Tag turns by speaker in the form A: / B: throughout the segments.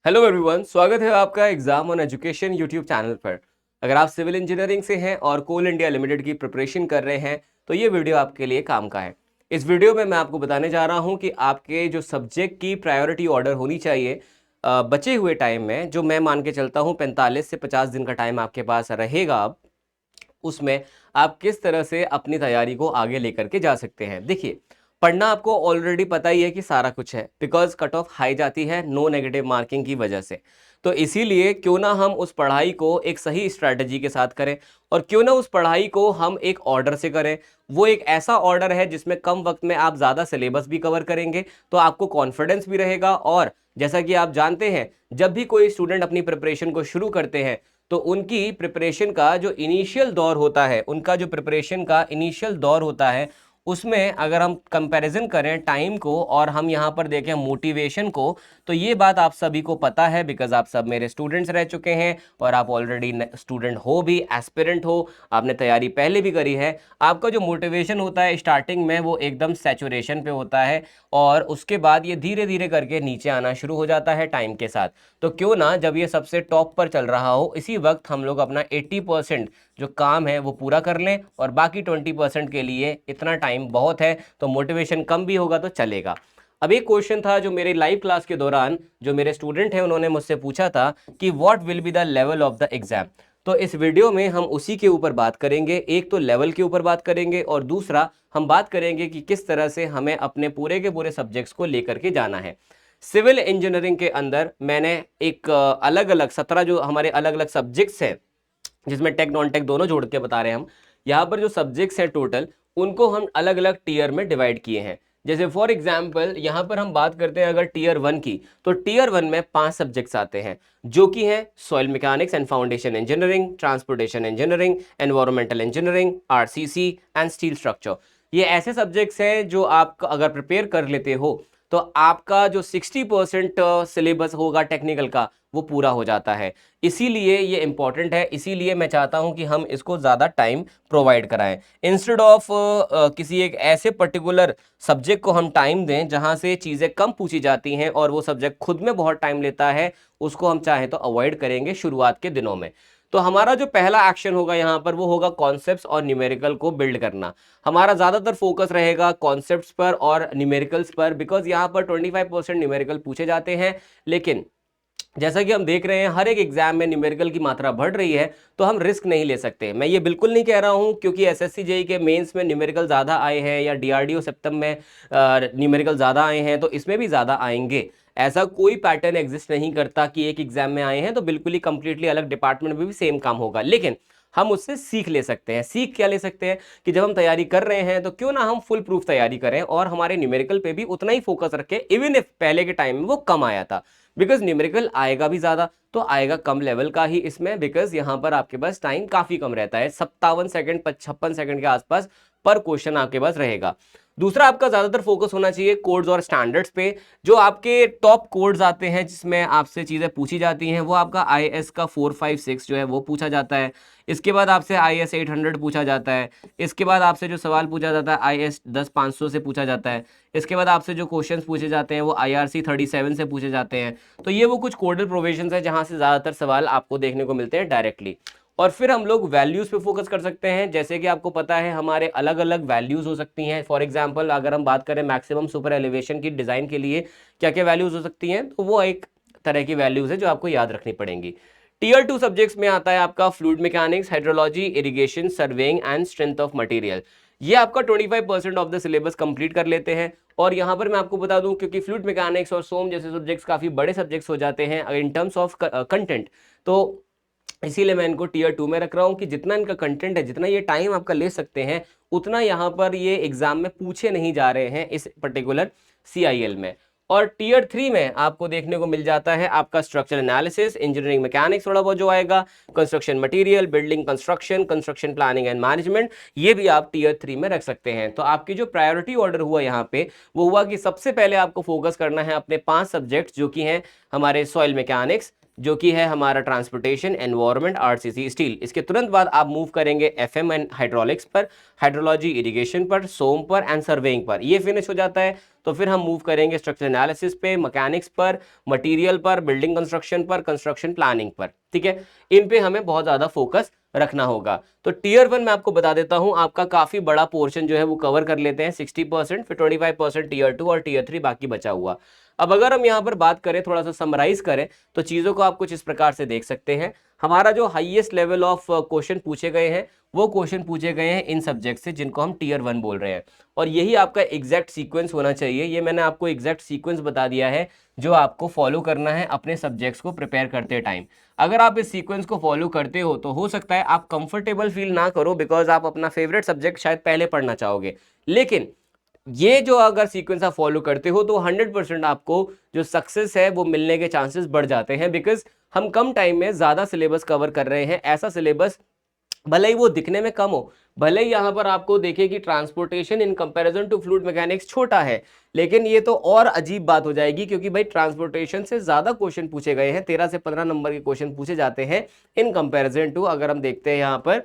A: Hello everyone, स्वागत है आपका exam on education YouTube channel पर। अगर आप सिविल इंजीनियरिंग से हैं और कोल इंडिया लिमिटेड की प्रिपरेशन कर रहे हैं तो ये वीडियो आपके लिए काम का है। इस वीडियो में मैं आपको बताने जा रहा हूं कि आपके जो सब्जेक्ट की प्रायोरिटी ऑर्डर होनी चाहिए बचे हुए टाइम में, जो मैं मान के चलता हूं 45 से 50 दिन का टाइम आपके पास रहेगा। अब उसमें आप किस तरह से अपनी तैयारी को आगे लेकर के जा सकते हैं। देखिए, पढ़ना आपको ऑलरेडी पता ही है कि सारा कुछ है, बिकॉज कट ऑफ हाई जाती है नो नेगेटिव मार्किंग की वजह से। तो इसीलिए क्यों ना हम उस पढ़ाई को एक सही स्ट्रैटेजी के साथ करें, और क्यों ना उस पढ़ाई को हम एक ऑर्डर से करें। वो एक ऐसा ऑर्डर है जिसमें कम वक्त में आप ज़्यादा सिलेबस भी कवर करेंगे, तो आपको कॉन्फिडेंस भी रहेगा। और जैसा कि आप जानते हैं, जब भी कोई स्टूडेंट अपनी प्रिपरेशन को शुरू करते हैं तो उनकी प्रिपरेशन का जो इनिशियल दौर होता है, उनका जो प्रिपरेशन का इनिशियल दौर होता है, उसमें अगर हम कंपैरिजन करें टाइम को और हम यहाँ पर देखें मोटिवेशन को, तो ये बात आप सभी को पता है, बिकॉज आप सब मेरे स्टूडेंट्स रह चुके हैं और आप ऑलरेडी स्टूडेंट हो भी, एस्पिरेंट हो, आपने तैयारी पहले भी करी है। आपका जो मोटिवेशन होता है स्टार्टिंग में वो एकदम सैचुरेशन पे होता है, और उसके बाद ये धीरे धीरे करके नीचे आना शुरू हो जाता है टाइम के साथ। तो क्यों ना जब ये सबसे टॉप पर चल रहा हो, इसी वक्त हम लोग अपना 80% जो काम है वो पूरा कर लें, और बाकी 20% के लिए इतना टाइम बहुत है, तो मोटिवेशन कम भी होगा तो चलेगा। अब एक क्वेश्चन था जो मेरे लाइव क्लास के दौरान जो मेरे स्टूडेंट हैं उन्होंने मुझसे पूछा था कि what will be the level of the exam. तो इस वीडियो में हम उसी के ऊपर बात करेंगे। एक तो लेवल के ऊपर बात करेंगे, और दूसरा हम बात करेंगे कि किस तरह से हमें अपने पूरे के पूरे सब्जेक्ट्स को लेकर के जाना है। सिविल इंजीनियरिंग के अंदर मैंने एक अलग अलग 17 जो हमारे अलग अलग सब्जेक्ट्स हैं, जिसमें टेक नॉन टेक दोनों जोड़ के बता रहे हैं हम। यहाँ पर जो सब्जेक्ट्स हैं टोटल, उनको हम अलग अलग टीयर में डिवाइड किए हैं। जैसे फॉर एग्जाम्पल यहाँ पर हम बात करते हैं अगर टीयर 1 की, तो टीयर 1 में 5 सब्जेक्ट्स आते हैं, जो कि हैं soil mechanics and foundation engineering, transportation engineering, environmental engineering, RCC and steel structure. ये ऐसे सब्जेक्ट्स हैं जो आप अगर प्रिपेयर कर लेते हो तो आपका जो 60% सिलेबस होगा टेक्निकल का, वो पूरा हो जाता है। इसीलिए ये इंपॉर्टेंट है, इसीलिए मैं चाहता हूं कि हम इसको ज़्यादा टाइम प्रोवाइड कराएं, इंस्टेड ऑफ किसी एक ऐसे पर्टिकुलर सब्जेक्ट को हम टाइम दें जहां से चीज़ें कम पूछी जाती हैं और वो सब्जेक्ट खुद में बहुत टाइम लेता है। उसको हम चाहें तो अवॉइड करेंगे शुरुआत के दिनों में। तो हमारा जो पहला एक्शन होगा यहाँ पर वो होगा कॉन्सेप्ट्स और न्यूमेरिकल को बिल्ड करना। हमारा ज़्यादातर फोकस रहेगा कॉन्सेप्ट्स पर और न्यूमेरिकल्स पर, बिकॉज यहाँ पर 25% न्यूमेरिकल पूछे जाते हैं। लेकिन जैसा कि हम देख रहे हैं हर एक एग्जाम में न्यूमेरिकल की मात्रा बढ़ रही है, तो हम रिस्क नहीं ले सकते। मैं ये बिल्कुल नहीं कह रहा हूं क्योंकि एसएससी जेई के मेंस में न्यूमेरिकल ज़्यादा आए हैं या डीआरडीओ सेप्टम में न्यूमेरिकल ज़्यादा आए हैं, तो इसमें भी ज़्यादा आएंगे। ऐसा कोई पैटर्न एग्जिस्ट नहीं करता कि एक एग्जाम में आए हैं तो बिल्कुल ही कंप्लीटली अलग डिपार्टमेंट में भी सेम काम होगा। लेकिन हम उससे सीख ले सकते हैं। सीख क्या ले सकते हैं कि जब हम तैयारी कर रहे हैं तो क्यों ना हम फुल प्रूफ तैयारी करें और हमारे न्यूमेरिकल पे भी उतना ही फोकस रखें, इवन इफ पहले के टाइम में वो कम आया था। बिकॉज न्यूमेरिकल आएगा भी ज्यादा तो आएगा कम लेवल का ही इसमें, बिकॉज यहाँ पर आपके पास टाइम काफी कम रहता है, 57 सेकंड 56 सेकंड के आसपास पर क्वेश्चन आपके पास रहेगा। दूसरा, आपका ज्यादातर फोकस होना चाहिए कोड्स और स्टैंडर्ड्स पे। जो आपके टॉप कोड्स आते हैं जिसमें आपसे चीजें पूछी जाती हैं, वो आपका IS का 456 जो है वो पूछा जाता है। इसके बाद आपसे IS 800 पूछा जाता है। इसके बाद आपसे जो सवाल पूछा जाता है IS 10500 से पूछा जाता है। इसके बाद आपसे जो क्वेश्चंस पूछे जाते हैं वो IRC 37 से पूछे जाते हैं। तो ये वो कुछ कोडल प्रोविजंस है जहां से ज्यादातर सवाल आपको देखने को मिलते हैं डायरेक्टली। और फिर हम लोग वैल्यूज पे फोकस कर सकते हैं। जैसे कि आपको पता है हमारे अलग अलग वैल्यूज हो सकती हैं। फॉर एग्जांपल अगर हम बात करें मैक्सिमम सुपर एलिवेशन की डिजाइन के लिए क्या क्या वैल्यूज हो सकती हैं, तो वो एक तरह की वैल्यूज है जो आपको याद रखनी पड़ेंगी। टीयर 2 सब्जेक्ट्स में आता है आपका fluid mechanics, hydrology, irrigation, surveying and strength of material. ये आपका 25% ऑफ द सिलेबस कंप्लीट कर लेते हैं। और यहाँ पर मैं आपको बता दूं, क्योंकि फ्लूइड मैकेनिक्स और सोम जैसे सब्जेक्ट्स काफी बड़े सब्जेक्ट्स हो जाते हैं इन टर्म्स ऑफ कंटेंट, तो इसीलिए मैं इनको टीयर 2 में रख रहा हूँ कि जितना इनका कंटेंट है, जितना ये टाइम आपका ले सकते हैं, उतना यहाँ पर ये एग्जाम में पूछे नहीं जा रहे हैं इस पर्टिकुलर CIL में। और टीयर 3 में आपको देखने को मिल जाता है आपका स्ट्रक्चर एनालिसिस, इंजीनियरिंग मैकेनिक्स थोड़ा बहुत जो आएगा, construction material, building construction, construction planning and management, ये भी आप टीयर 3 में रख सकते हैं। तो आपकी जो प्रायोरिटी ऑर्डर हुआ यहाँ पे वो हुआ कि सबसे पहले आपको फोकस करना है अपने 5 सब्जेक्ट जो कि हैं हमारे सॉइल मैकेनिक्स, जो कि है हमारा ट्रांसपोर्टेशन, एनवायरनमेंट, आरसीसी, स्टील। इसके तुरंत बाद आप मूव करेंगे FM एंड हाइड्रोलिक्स पर, हाइड्रोलॉजी, इरिगेशन पर, सोम पर एंड सर्वेइंग पर। ये फिनिश हो जाता है तो फिर हम मूव करेंगे स्ट्रक्चर एनालिसिस पे, मैकेनिक्स पर, मटेरियल पर, बिल्डिंग कंस्ट्रक्शन पर, कंस्ट्रक्शन प्लानिंग पर, ठीक है। इन पे हमें बहुत ज्यादा फोकस रखना होगा। तो टीयर 1 मैं आपको बता देता हूं, आपका काफी बड़ा पोर्शन जो है वो कवर कर लेते हैं 60%, फिर 25% टीयर 2 और टीयर 3 बाकी बचा हुआ। अब अगर हम यहां पर बात करें, थोड़ा सा समराइज करें, तो चीजों को आप कुछ इस प्रकार से देख सकते हैं। हमारा जो हाईएस्ट लेवल ऑफ क्वेश्चन पूछे गए हैं, वो क्वेश्चन पूछे गए हैं इन सब्जेक्ट से जिनको हम टीयर 1 बोल रहे हैं, और यही आपका एग्जैक्ट सीक्वेंस होना चाहिए। ये मैंने आपको एग्जैक्ट सीक्वेंस बता दिया है जो आपको फॉलो करना है अपने सब्जेक्ट्स को प्रिपेयर करते टाइम। अगर आप इस सीक्वेंस को फॉलो करते हो तो हो सकता है आप कंफर्टेबल फील ना करो, बिकॉज आप अपना फेवरेट सब्जेक्ट शायद पहले पढ़ना चाहोगे, लेकिन ये जो अगर सीक्वेंस आप फॉलो करते हो तो 100% आपको जो सक्सेस है वो मिलने के चांसेस बढ़ जाते हैं, बिकॉज हम कम टाइम में ज्यादा सिलेबस कवर कर रहे हैं। ऐसा सिलेबस भले ही वो दिखने में कम हो, भले ही यहां पर आपको देखे कि transportation in comparison to fluid mechanics छोटा है, लेकिन ये तो और अजीब बात हो जाएगी, क्योंकि भाई ट्रांसपोर्टेशन से ज्यादा क्वेश्चन पूछे गए हैं, 13 से 15 नंबर के क्वेश्चन पूछे जाते हैं इन कंपैरिजन टू, अगर हम देखते हैं यहाँ पर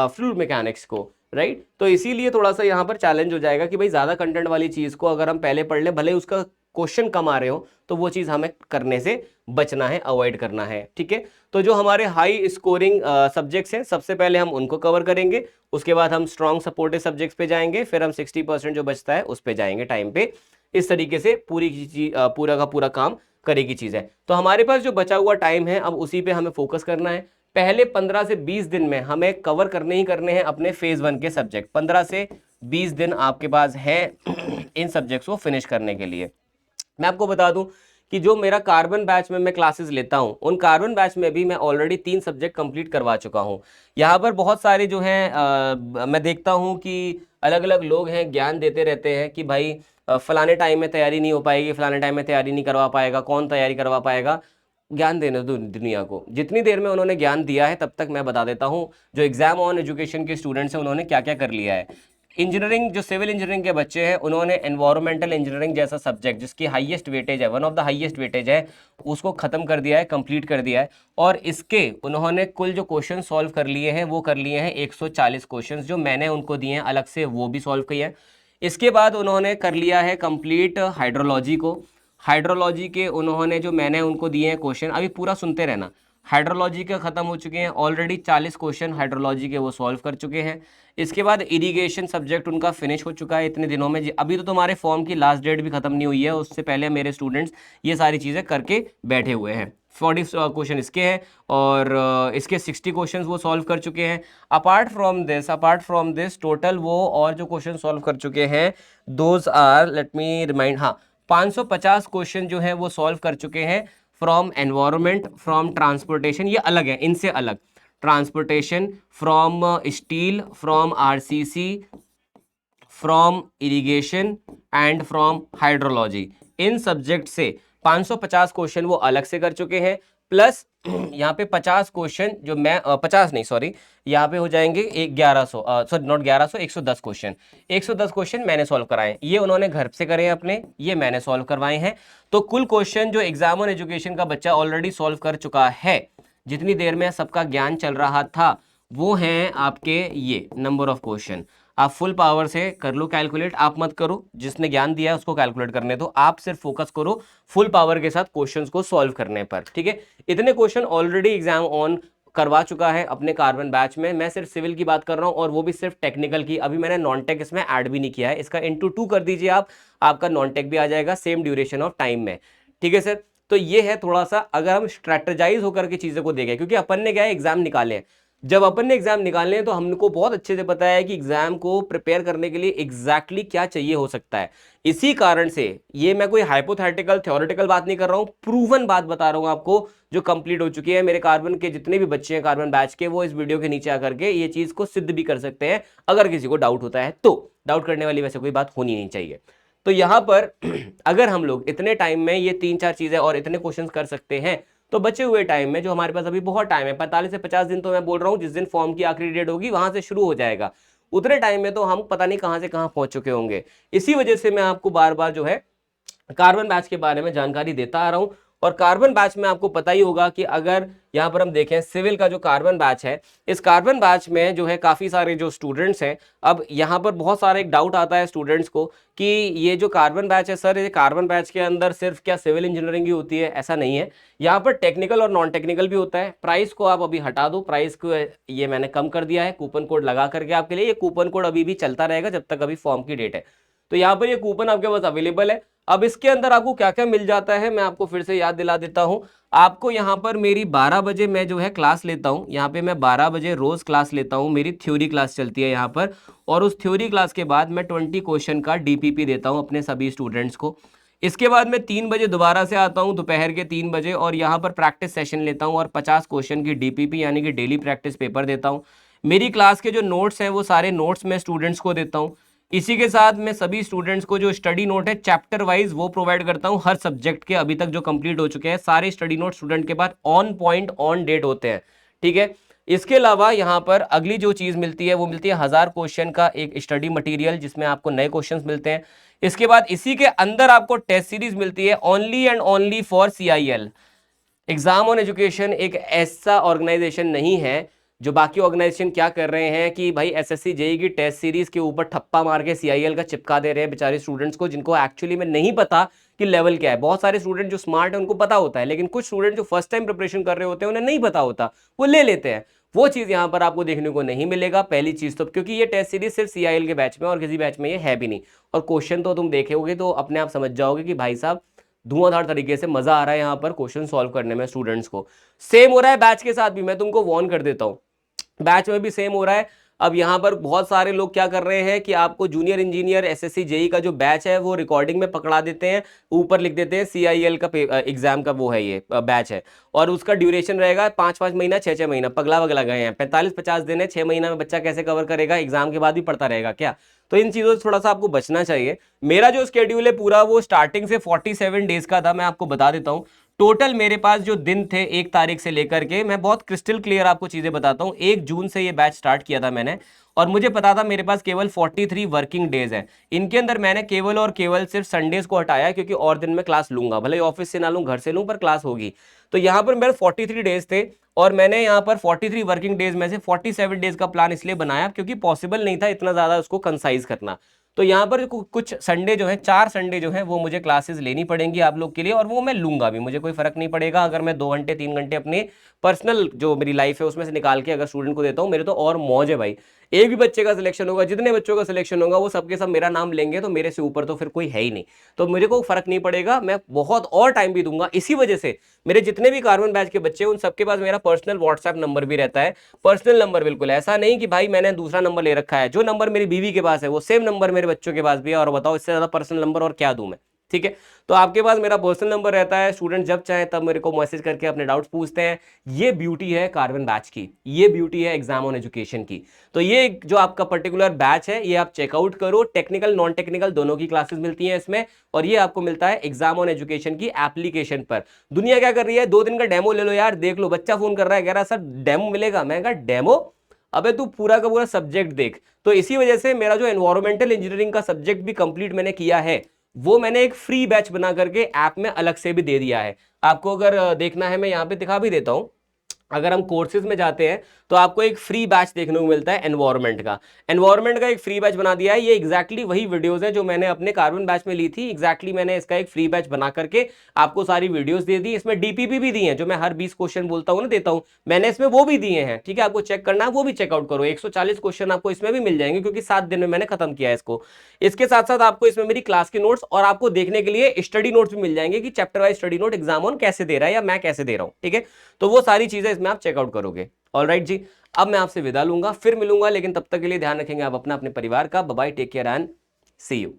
A: फ्लूइड मैकेनिक्स को, राइट। तो इसीलिए थोड़ा सा यहाँ पर चैलेंज हो जाएगा कि भाई ज्यादा कंटेंट वाली चीज को अगर हम पहले पढ़ ले, भले उसका क्वेश्चन कम आ रहे हो, तो वो चीज हमें करने से बचना है, अवॉइड करना है, ठीक है। तो जो हमारे हाई स्कोरिंग सब्जेक्ट्स हैं, सबसे पहले हम उनको कवर करेंगे, उसके बाद हम स्ट्रॉन्ग सपोर्टिव सब्जेक्ट्स पे जाएंगे, फिर हम 60% जो बचता है उस पे जाएंगे टाइम पे। इस तरीके से पूरा का पूरा काम करेगी चीज है। तो हमारे पास जो बचा हुआ टाइम है, अब उसी पे हमें फोकस करना है। पहले 15 से 20 दिन में हमें कवर करने ही करने हैं अपने फेज 1 के सब्जेक्ट। 15 से 20 दिन आपके पास है इन सब्जेक्ट्स को फिनिश करने के लिए। मैं आपको बता दूं कि जो मेरा कार्बन बैच में मैं क्लासेस लेता हूं, उन कार्बन बैच में भी मैं ऑलरेडी 3 सब्जेक्ट कंप्लीट करवा चुका हूं। यहाँ पर बहुत सारे जो हैं मैं देखता हूं कि अलग अलग लोग हैं, ज्ञान देते रहते हैं कि भाई फलाने टाइम में तैयारी नहीं हो पाएगी, फलाने टाइम में तैयारी नहीं करवा पाएगा, कौन तैयारी करवा पाएगा। ज्ञान देने दो दुनिया को, जितनी देर में उन्होंने ज्ञान दिया है तब तक मैं बता देता हूं जो एग्जाम ऑन एजुकेशन के स्टूडेंट्स हैं उन्होंने क्या क्या कर लिया है। इंजीनियरिंग, जो सिविल इंजीनियरिंग के बच्चे हैं, उन्होंने एनवायरमेंटल इंजीनियरिंग जैसा सब्जेक्ट जिसकी हाईएस्ट वेटेज है, one of the highest weightage है, उसको खत्म कर दिया है, कंप्लीट कर दिया है। और इसके उन्होंने कुल जो क्वेश्चन सॉल्व कर लिए हैं वो कर लिए हैं 140 क्वेश्चन जो मैंने उनको दिए हैं अलग से, वो भी सॉल्व किए हैं। इसके बाद उन्होंने कर लिया है कंप्लीट हाइड्रोलॉजी को। हाइड्रोलॉजी के उन्होंने जो मैंने उनको दिए हैं क्वेश्चन, अभी पूरा सुनते रहना, हाइड्रोलॉजी के खत्म हो चुके हैं ऑलरेडी, 40 क्वेश्चन हाइड्रोलॉजी के वो सॉल्व कर चुके हैं। इसके बाद इरिगेशन सब्जेक्ट उनका फिनिश हो चुका है इतने दिनों में। अभी तो तुम्हारे फॉर्म की लास्ट डेट भी खत्म नहीं हुई है, उससे पहले मेरे स्टूडेंट्स ये सारी चीज़ें करके बैठे हुए हैं। 40 क्वेश्चन इसके हैं और इसके 60 क्वेश्चन वो सॉल्व कर चुके हैं। अपार्ट फ्रॉम दिस टोटल वो और जो क्वेश्चन सॉल्व कर चुके हैं, those are, let me remind, हाँ, 550 क्वेश्चन जो है वो सॉल्व कर चुके हैं फ्रॉम एनवायरमेंट, फ्रॉम ट्रांसपोर्टेशन, ये अलग है इनसे अलग, transportation, from steel, from RCC, from irrigation and from hydrology. In subject से 550 क्वेश्चन वो अलग से कर चुके हैं, प्लस यहाँ पे 50 क्वेश्चन जो मैं 50 नहीं सॉरी, यहाँ पे हो जाएंगे 1100, सॉरी नॉट 1100, 110 क्वेश्चन, 110 क्वेश्चन मैंने सॉल्व कराए। ये उन्होंने घर से करे हैं अपने, ये मैंने सॉल्व करवाए हैं। तो कुल क्वेश्चन जो एग्जाम ऑन एजुकेशन का बच्चा ऑलरेडी सॉल्व कर चुका है, जितनी देर में सबका ज्ञान चल रहा था, वो हैं आपके ये नंबर ऑफ क्वेश्चन। आप फुल पावर से कर लो कैलकुलेट, आप मत करो, जिसने ज्ञान दिया है उसको कैलकुलेट करने दो, आप सिर्फ फोकस करो फुल पावर के साथ क्वेश्चंस को सॉल्व करने पर, ठीक है। इतने क्वेश्चन ऑलरेडी एग्जाम ऑन करवा चुका है अपने कार्बन बैच में। मैं सिर्फ सिविल की बात कर रहा हूं और वो भी सिर्फ टेक्निकल की, अभी मैंने नॉन टेक इसमें ऐड भी नहीं किया है। इसका इंटू 2 कर दीजिए आप, आपका नॉन टेक भी आ जाएगा सेम ड्यूरेशन ऑफ टाइम में, ठीक है सर। तो ये है थोड़ा सा, अगर हम स्ट्रेटेजाइज होकर के चीजों को देखें, क्योंकि अपन ने क्या है एग्जाम निकाले हैं, जब अपन ने एग्जाम निकालने हैं तो हमको बहुत अच्छे से पता है कि एग्जाम को प्रिपेयर करने के लिए एग्जैक्टली क्या चाहिए हो सकता है। इसी कारण से ये मैं कोई हाइपोथेटिकल थ्योरेटिकल बात नहीं कर रहा हूं, प्रूवन बात बता रहा हूं आपको, जो कंप्लीट हो चुकी है। मेरे कार्बन के जितने भी बच्चे हैं कार्बन बैच के, वो इस वीडियो के नीचे आकर के ये चीज को सिद्ध भी कर सकते हैं। अगर किसी को डाउट होता है तो, डाउट करने वाली वैसे कोई बात होनी नहीं चाहिए। तो यहां पर अगर हम लोग इतने टाइम में ये 3-4 चीजें और इतने क्वेश्चन कर सकते हैं, तो बचे हुए टाइम में जो हमारे पास अभी बहुत टाइम है, 45 से 50 दिन तो मैं बोल रहा हूं, जिस दिन फॉर्म की आखिरी डेट होगी वहां से शुरू हो जाएगा, उतने टाइम में तो हम पता नहीं कहां से कहां पहुंच चुके होंगे। इसी वजह से मैं आपको बार बार जो है कार्बन बैच के बारे में जानकारी देता आ रहा हूं। और कार्बन बैच में आपको पता ही होगा कि अगर यहाँ पर हम देखें सिविल का जो कार्बन बैच है, इस कार्बन बैच में जो है काफी सारे जो स्टूडेंट्स हैं। अब यहाँ पर बहुत सारा एक डाउट आता है स्टूडेंट्स को कि ये जो कार्बन बैच है सर, ये कार्बन बैच के अंदर सिर्फ क्या सिविल इंजीनियरिंग ही होती है? ऐसा नहीं है, यहाँ पर टेक्निकल और नॉन टेक्निकल भी होता है। प्राइस को आप अभी हटा दो, प्राइस को ये मैंने कम कर दिया है कूपन कोड लगा करके आपके लिए। ये कूपन कोड अभी भी चलता रहेगा जब तक अभी फॉर्म की डेट है, तो यहाँ पर ये कूपन आपके पास अवेलेबल है। अब इसके अंदर आपको क्या क्या मिल जाता है मैं आपको फिर से याद दिला देता हूं। आपको यहाँ पर मेरी 12 बजे मैं जो है क्लास लेता हूँ, यहाँ पे मैं 12 बजे रोज क्लास लेता हूँ, मेरी थ्योरी क्लास चलती है यहाँ पर। और उस थ्योरी क्लास के बाद मैं 20 क्वेश्चन का डीपीपी देता हूँ अपने सभी स्टूडेंट्स को। इसके बाद मैं 3 बजे दोबारा से आता हूँ दोपहर के 3 बजे, और यहाँ पर प्रैक्टिस सेशन लेता हूँ और 50 क्वेश्चन की डीपीपी यानी कि डेली प्रैक्टिस पेपर देता हूँ। मेरी क्लास के जो नोट्स हैं वो सारे नोट्स मैं स्टूडेंट्स को देता हूँ। इसी के साथ मैं सभी स्टूडेंट्स को जो स्टडी नोट है चैप्टर वाइज वो प्रोवाइड करता हूं हर सब्जेक्ट के। अभी तक जो कंप्लीट हो चुके हैं सारे स्टडी नोट स्टूडेंट के पास ऑन पॉइंट ऑन डेट होते हैं, ठीक है। इसके अलावा यहाँ पर अगली जो चीज मिलती है वो मिलती है 1000 क्वेश्चन का एक स्टडी मटेरियल जिसमें आपको नए क्वेश्चंस मिलते हैं। इसके बाद इसी के अंदर आपको टेस्ट सीरीज मिलती है only and only for CIL। Exam on education एक ऐसा ऑर्गेनाइजेशन नहीं है जो बाकी ऑर्गेनाइजेशन क्या कर रहे हैं कि भाई SSC JEE की टेस्ट सीरीज के ऊपर ठप्पा मार के CIL का चिपका दे रहे हैं बेचारे स्टूडेंट्स को, जिनको एक्चुअली में नहीं पता कि लेवल क्या है। बहुत सारे स्टूडेंट जो स्मार्ट है उनको पता होता है, लेकिन कुछ स्टूडेंट जो फर्स्ट टाइम प्रिपरेशन कर रहे होते हैं उन्हें नहीं पता होता, वो ले लेते हैं। वो चीज यहाँ पर आपको देखने को नहीं मिलेगा पहली चीज तो, क्योंकि ये टेस्ट सीरीज सिर्फ CIL के बैच में और किसी बैच में ये है भी नहीं। और क्वेश्चन तो तुम देखोगे तो अपने आप समझ जाओगे कि भाई साहब धुआंधार तरीके से मजा आ रहा है यहाँ पर क्वेश्चन सॉल्व करने में स्टूडेंट्स को। सेम हो रहा है बैच के साथ भी, मैं तुमको वार्न कर देता हूँ, बैच में भी सेम हो रहा है। अब यहाँ पर बहुत सारे लोग क्या कर रहे हैं कि आपको जूनियर इंजीनियर SSC JEE का जो बैच है वो रिकॉर्डिंग में पकड़ा देते हैं, ऊपर लिख देते हैं CIL का एग्जाम का वो है ये बैच है, और उसका ड्यूरेशन रहेगा 5-5 महीना 6-6 महीना। पगला वगला गए हैं, 45-50 दिन है, 6 महीना में बच्चा कैसे कवर करेगा? एग्जाम के बाद भी पढ़ता रहेगा क्या? तो इन चीजों से थोड़ा सा आपको बचना चाहिए। मेरा जो स्केड्यूल है पूरा वो स्टार्टिंग से 47 डेज का था, मैं आपको बता देता हूँ। टोटल मेरे पास जो दिन थे 1 तारीख से लेकर के, मैं बहुत क्रिस्टल क्लियर आपको चीजें बताता हूं। 1 जून से ये बैच स्टार्ट किया था मैंने, और मुझे पता था मेरे पास केवल 43 वर्किंग डेज है। इनके अंदर मैंने केवल और केवल सिर्फ संडेज को हटाया, क्योंकि और दिन में क्लास लूंगा, भले ऑफिस से ना लूं घर से लूं पर क्लास होगी। तो यहाँ पर मेरे 43 डेज थे, और मैंने यहाँ पर 43 वर्किंग डेज में से 47 डेज का प्लान इसलिए बनाया क्योंकि पॉसिबल नहीं था इतना ज्यादा उसको कंसाइज करना। तो यहाँ पर कुछ संडे जो है, 4 संडे जो है वो मुझे क्लासेस लेनी पड़ेंगी आप लोग के लिए, और वो मैं लूंगा भी, मुझे कोई फर्क नहीं पड़ेगा अगर मैं 2 घंटे 3 घंटे अपने पर्सनल जो मेरी लाइफ है उसमें से निकाल के अगर स्टूडेंट को देता हूँ। मेरे तो और मौज है भाई, एक भी बच्चे का सिलेक्शन होगा, जितने बच्चों का सिलेक्शन होगा वो सबके सब मेरा नाम लेंगे, तो मेरे से ऊपर तो फिर कोई है ही नहीं, तो मेरे को फर्क नहीं पड़ेगा, मैं बहुत और टाइम भी दूंगा। इसी वजह से मेरे जितने भी कार्बन बैच के बच्चे उन सबके पास मेरा पर्सनल व्हाट्सएप नंबर भी रहता है। पर्सनल नंबर, बिल्कुल ऐसा नहीं कि भाई मैंने दूसरा नंबर ले रखा है, जो नंबर मेरी बीवी के पास है वो सेम नंबर मेरे बच्चों के पास भी है, और बताओ इससे ज्यादा पर्सनल नंबर और क्या दूं मैं? ठीक है, तो आपके पास मेरा पर्सनल नंबर रहता है, स्टूडेंट जब चाहे तब मेरे को मैसेज करके अपने डाउट्स पूछते हैं। ये ब्यूटी है कार्बन बैच की, ये ब्यूटी है एग्जाम ऑन एजुकेशन की। तो ये जो आपका पर्टिकुलर बैच है ये आप चेकआउट करो, टेक्निकल नॉन टेक्निकल दोनों की क्लासेस मिलती हैं इसमें, और ये आपको मिलता है एग्जाम ऑन एजुकेशन की एप्लीकेशन पर। दुनिया क्या कर रही है, 2 दिन का डेमो ले लो यार, देख लो। बच्चा फोन कर रहा है, कह रहा सर डेमो मिलेगा, मैं कहा डेमो, अबे तू पूरा का पूरा सब्जेक्ट देख। तो इसी वजह से मेरा जो एनवायरमेंटल इंजीनियरिंग का सब्जेक्ट भी कंप्लीट मैंने किया है, वो मैंने एक फ्री बैच बना करके ऐप में अलग से भी दे दिया है। आपको अगर देखना है मैं यहाँ पे दिखा भी देता हूँ। अगर हम कोर्सेज में जाते हैं तो आपको एक फ्री बैच देखने को मिलता है एनवायरमेंट का एक फ्री बैच बना दिया है। ये एग्जैक्टली वही वीडियोस है जो मैंने अपने कार्बन बैच में ली थी, एग्जैक्टली मैंने इसका एक फ्री बैच बना करके आपको सारी वीडियोस दे दी। इसमें डीपीपी भी दी है, जो मैं हर 20 क्वेश्चन बोलता हूँ ना देता हूँ, मैंने इसमें वो भी दिए हैं। ठीक है, आपको चेक करना है वो भी चेकआउट करो। 140 क्वेश्चन आपको इसमें भी मिल जाएंगे, क्योंकि 7 दिन में मैंने खत्म किया है इसको। इसके साथ साथ आपको इसमें मेरी क्लास के नोट्स और आपको देखने के लिए स्टडी नोट्स भी मिल जाएंगे कि chapter wise study note exam on कैसे दे रहा है या मैं कैसे दे रहा हूँ। ठीक है, तो वो सारी चीजें इसमें आप चेकआउट करोगे। ऑलराइट जी, अब मैं आपसे विदा लूंगा, फिर मिलूंगा, लेकिन तब तक के लिए ध्यान रखेंगे आप अपना, अपने परिवार का। Bye bye, take care and see you.